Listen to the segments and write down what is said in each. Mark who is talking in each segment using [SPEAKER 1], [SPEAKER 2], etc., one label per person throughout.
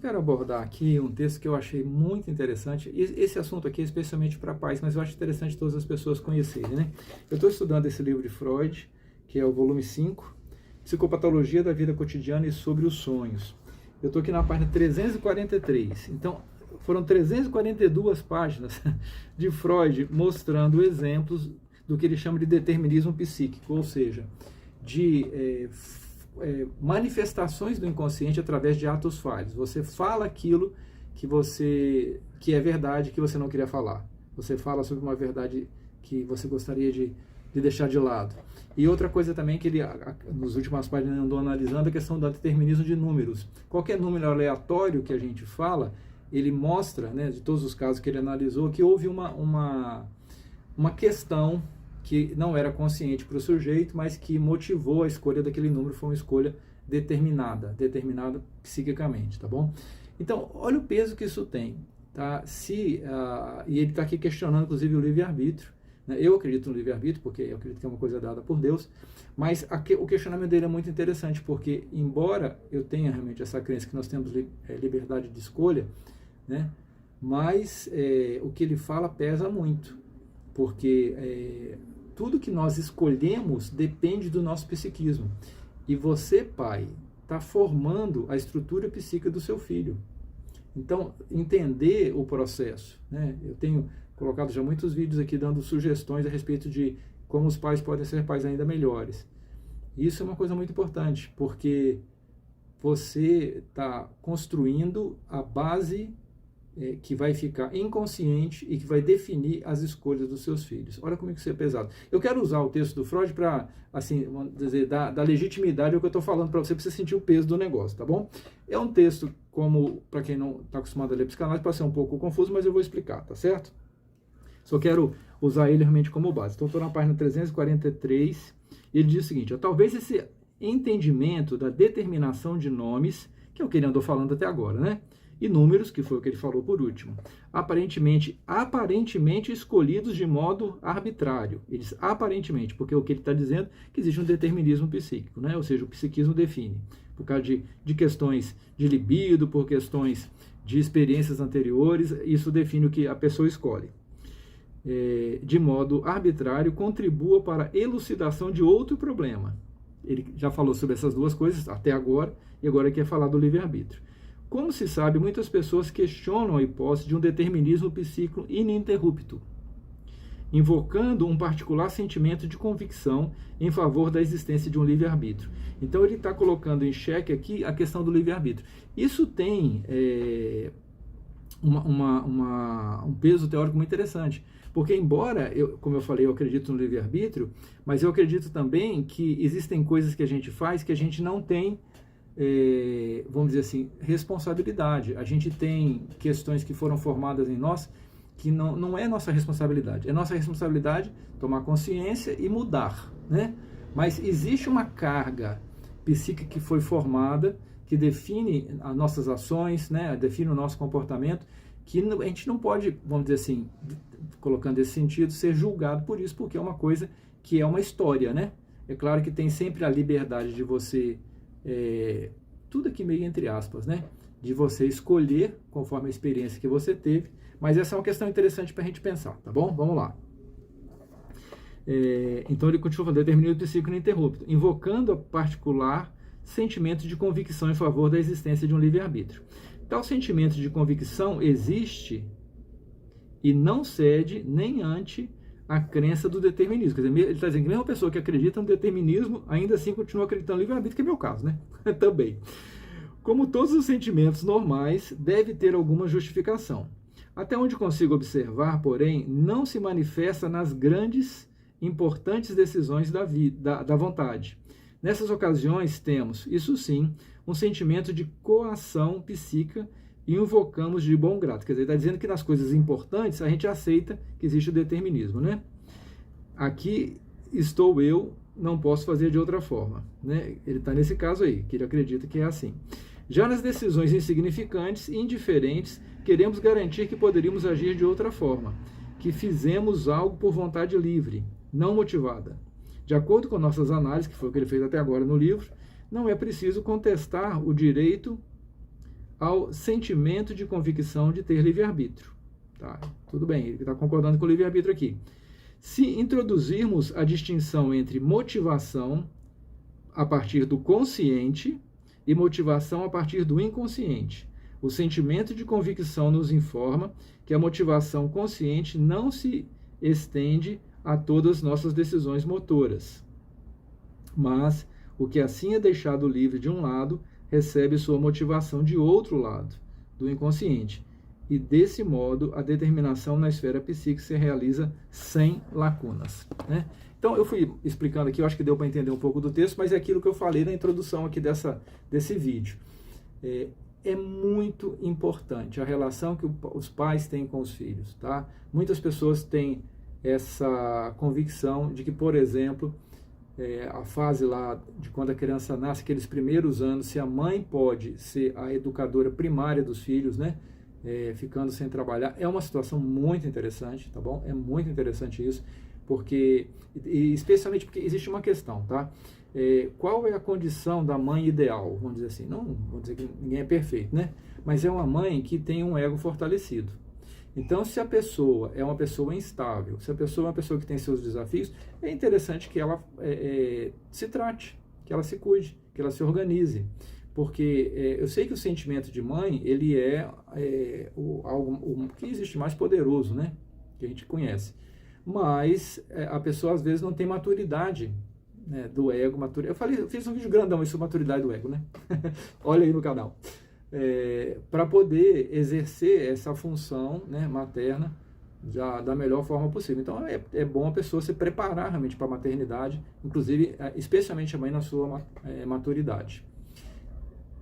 [SPEAKER 1] quero abordar aqui um texto que eu achei muito interessante. Esse assunto aqui é especialmente para pais, mas eu acho interessante todas as pessoas conhecerem, né? Eu estou estudando esse livro de Freud, que é o volume 5, Psicopatologia da Vida Cotidiana e sobre os Sonhos. Eu estou aqui na página 343. Então, foram 342 páginas de Freud mostrando exemplos do que ele chama de determinismo psíquico, ou seja, de manifestações do inconsciente através de atos falhos. Você fala aquilo que é verdade, que você não queria falar. Você fala sobre uma verdade que você gostaria de deixar de lado. E outra coisa também que ele, nas últimas páginas, andou analisando, a questão do determinismo de números. Qualquer número aleatório que a gente fala, ele mostra, né, de todos os casos que ele analisou, que houve uma questão que não era consciente para o sujeito, mas que motivou a escolha daquele número, foi uma escolha determinada psiquicamente, tá bom? Então, olha o peso que isso tem, tá? E ele está aqui questionando, inclusive, o livre-arbítrio, né? Eu acredito no livre-arbítrio, porque eu acredito que é uma coisa dada por Deus, mas o questionamento dele é muito interessante, porque, embora eu tenha realmente essa crença que nós temos liberdade de escolha, né? Mas o que ele fala pesa muito, porque tudo que nós escolhemos depende do nosso psiquismo. E você, pai, está formando a estrutura psíquica do seu filho. Então, entender o processo, né? Eu tenho colocado já muitos vídeos aqui dando sugestões a respeito de como os pais podem ser pais ainda melhores. Isso é uma coisa muito importante, porque você está construindo a base que vai ficar inconsciente e que vai definir as escolhas dos seus filhos. Olha como isso é pesado. Eu quero usar o texto do Freud para, assim, vamos dizer, dar legitimidade ao que eu estou falando para você sentir o peso do negócio, tá bom? É um texto, como, para quem não está acostumado a ler psicanálise, pode ser um pouco confuso, mas eu vou explicar, tá certo? Só quero usar ele realmente como base. Então, estou na página 343, e ele diz o seguinte: talvez esse entendimento da determinação de nomes, que é o que ele andou falando até agora, né? E números, que foi o que ele falou por último, aparentemente escolhidos de modo arbitrário. Eles aparentemente, porque o que ele está dizendo é que existe um determinismo psíquico, né? Ou seja, o psiquismo define, por causa de questões de libido, por questões de experiências anteriores, isso define o que a pessoa escolhe. De modo arbitrário, contribua para a elucidação de outro problema. Ele já falou sobre essas duas coisas até agora, e agora quer falar do livre-arbítrio. Como se sabe, muitas pessoas questionam a hipótese de um determinismo psíquico ininterrupto, invocando um particular sentimento de convicção em favor da existência de um livre-arbítrio. Então ele está colocando em xeque aqui a questão do livre-arbítrio. Isso tem um peso teórico muito interessante, porque embora, como eu falei, eu acredito no livre-arbítrio, mas eu acredito também que existem coisas que a gente faz que a gente não tem, vamos dizer assim, responsabilidade. A gente tem questões que foram formadas em nós que não é nossa responsabilidade. É nossa responsabilidade tomar consciência e mudar, né? Mas existe uma carga psíquica que foi formada, que define as nossas ações, né? Define o nosso comportamento, que a gente não pode, vamos dizer assim, colocando esse sentido, ser julgado por isso, porque é uma coisa que é uma história, né? É claro que tem sempre a liberdade de você, tudo aqui meio entre aspas, né? De você escolher conforme a experiência que você teve, mas essa é uma questão interessante para a gente pensar, tá bom? Vamos lá. Então ele continua falando, determinismo psíquico ininterrupto, invocando a particular sentimento de convicção em favor da existência de um livre-arbítrio. Tal sentimento de convicção existe e não cede nem ante a crença do determinismo. Quer dizer, ele está dizendo que mesmo a pessoa que acredita no determinismo, ainda assim continua acreditando no livre-arbítrio, que é meu caso, né? Também. Como todos os sentimentos normais, deve ter alguma justificação. Até onde consigo observar, porém, não se manifesta nas grandes, importantes decisões da vontade. Nessas ocasiões temos, isso sim, um sentimento de coação psíquica e invocamos de bom grado. Quer dizer, ele está dizendo que nas coisas importantes a gente aceita que existe o determinismo, né? Aqui estou eu, não posso fazer de outra forma, né? Ele está nesse caso aí, que ele acredita que é assim. Já nas decisões insignificantes e indiferentes, queremos garantir que poderíamos agir de outra forma, que fizemos algo por vontade livre, não motivada. De acordo com nossas análises, que foi o que ele fez até agora no livro, não é preciso contestar o direito ao sentimento de convicção de ter livre-arbítrio. Tá? Tudo bem, ele está concordando com o livre-arbítrio aqui. Se introduzirmos a distinção entre motivação a partir do consciente e motivação a partir do inconsciente, o sentimento de convicção nos informa que a motivação consciente não se estende a todas as nossas decisões motoras, mas o que assim é deixado livre de um lado recebe sua motivação de outro lado, do inconsciente. E, desse modo, a determinação na esfera psíquica se realiza sem lacunas. Né? Então, eu fui explicando aqui, eu acho que deu para entender um pouco do texto, mas é aquilo que eu falei na introdução aqui desse vídeo. É muito importante a relação que os pais têm com os filhos. Tá? Muitas pessoas têm essa convicção de que, por exemplo, a fase lá de quando a criança nasce, aqueles primeiros anos, se a mãe pode ser a educadora primária dos filhos, né? Ficando sem trabalhar, é uma situação muito interessante, tá bom? É muito interessante isso, porque, e especialmente porque existe uma questão, tá? Qual é a condição da mãe ideal? Vamos dizer assim, não vamos dizer que ninguém é perfeito, né? Mas é uma mãe que tem um ego fortalecido. Então, se a pessoa é uma pessoa instável, se a pessoa é uma pessoa que tem seus desafios, é interessante que ela se trate, que ela se cuide, que ela se organize. Porque eu sei que o sentimento de mãe, ele algo que existe mais poderoso, né? Que a gente conhece. Mas a pessoa, às vezes, não tem maturidade, né, do ego. Eu fiz um vídeo grandão sobre maturidade do ego, né? Olha aí no canal. Para poder exercer essa função, né, materna da melhor forma possível. Então, é bom a pessoa se preparar realmente para a maternidade, inclusive, especialmente a mãe na sua maturidade.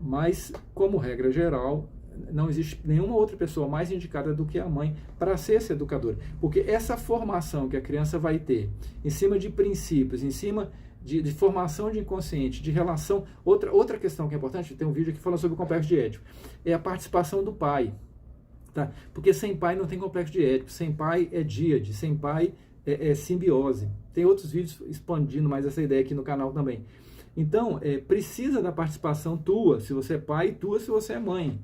[SPEAKER 1] Mas, como regra geral, não existe nenhuma outra pessoa mais indicada do que a mãe para ser essa educadora. Porque essa formação que a criança vai ter, em cima de princípios, em cima de formação de inconsciente, de relação... Outra questão que é importante, tem um vídeo aqui falando sobre o complexo de Édipo, é a participação do pai. Tá? Porque sem pai não tem complexo de Édipo, sem pai é díade, sem pai é simbiose. Tem outros vídeos expandindo mais essa ideia aqui no canal também. Então, precisa da participação tua, se você é pai, e tua se você é mãe,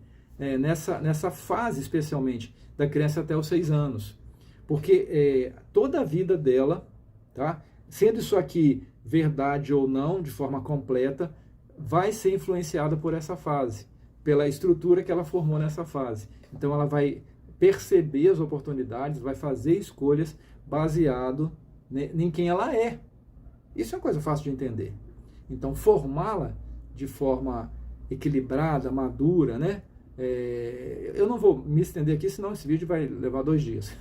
[SPEAKER 1] nessa fase, especialmente, da criança até os 6 anos. Porque toda a vida dela, tá, sendo isso aqui verdade ou não, de forma completa, vai ser influenciada por essa fase, pela estrutura que ela formou nessa fase. Então, ela vai perceber as oportunidades, vai fazer escolhas baseado em quem ela é. Isso é uma coisa fácil de entender. Então, formá-la de forma equilibrada, madura, né? Eu não vou me estender aqui, senão esse vídeo vai levar 2 dias.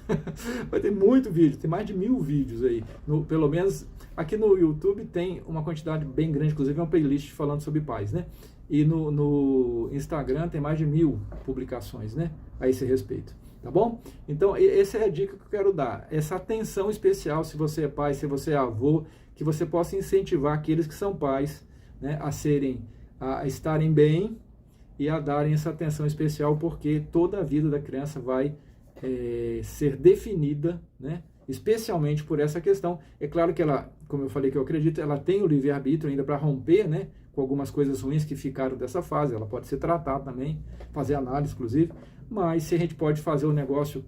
[SPEAKER 1] Vai ter muito vídeo, tem mais de 1000 vídeos aí. Pelo menos aqui no YouTube tem uma quantidade bem grande, inclusive uma playlist falando sobre pais, né? E no Instagram tem mais de 1000 publicações, né? A esse respeito, tá bom? Então, essa é a dica que eu quero dar. Essa atenção especial, se você é pai, se você é avô, que você possa incentivar aqueles que são pais, né, a estarem bem e a darem essa atenção especial, porque toda a vida da criança vai ser definida, né, especialmente por essa questão. É claro que ela, como eu falei que eu acredito, ela tem o livre-arbítrio ainda para romper, né, com algumas coisas ruins que ficaram dessa fase. Ela pode ser tratada também, fazer análise, inclusive, mas se a gente pode fazer o negócio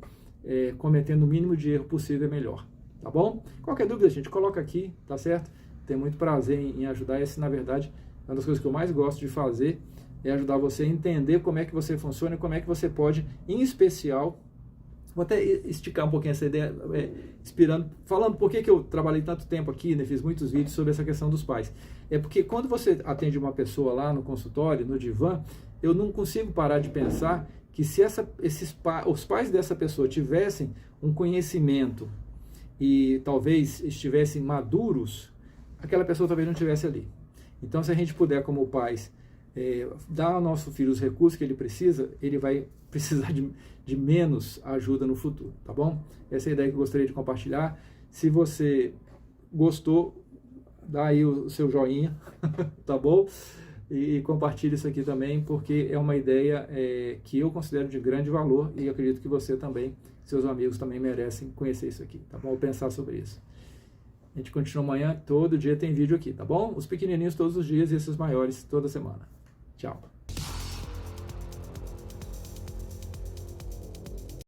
[SPEAKER 1] cometendo o mínimo de erro possível, é melhor. Tá bom? Qualquer dúvida, gente, coloca aqui, tá certo? Tenho muito prazer em ajudar. Essa, na verdade, é uma das coisas que eu mais gosto de fazer, é ajudar você a entender como é que você funciona e como é que você pode, em especial, vou até esticar um pouquinho essa ideia, falando por que eu trabalhei tanto tempo aqui, né, fiz muitos vídeos sobre essa questão dos pais. É porque quando você atende uma pessoa lá no consultório, no divã, eu não consigo parar de pensar que se os pais dessa pessoa tivessem um conhecimento e talvez estivessem maduros, aquela pessoa talvez não estivesse ali. Então, se a gente puder, como pais, dar ao nosso filho os recursos que ele precisa, ele vai precisar de menos ajuda no futuro, tá bom? Essa é a ideia que eu gostaria de compartilhar. Se você gostou, dá aí o seu joinha, tá bom? E compartilhe isso aqui também, porque é uma ideia que eu considero de grande valor e acredito que você também, seus amigos também merecem conhecer isso aqui, tá bom? Ou pensar sobre isso. A gente continua amanhã, todo dia tem vídeo aqui, tá bom? Os pequenininhos todos os dias e esses maiores toda semana. Tchau.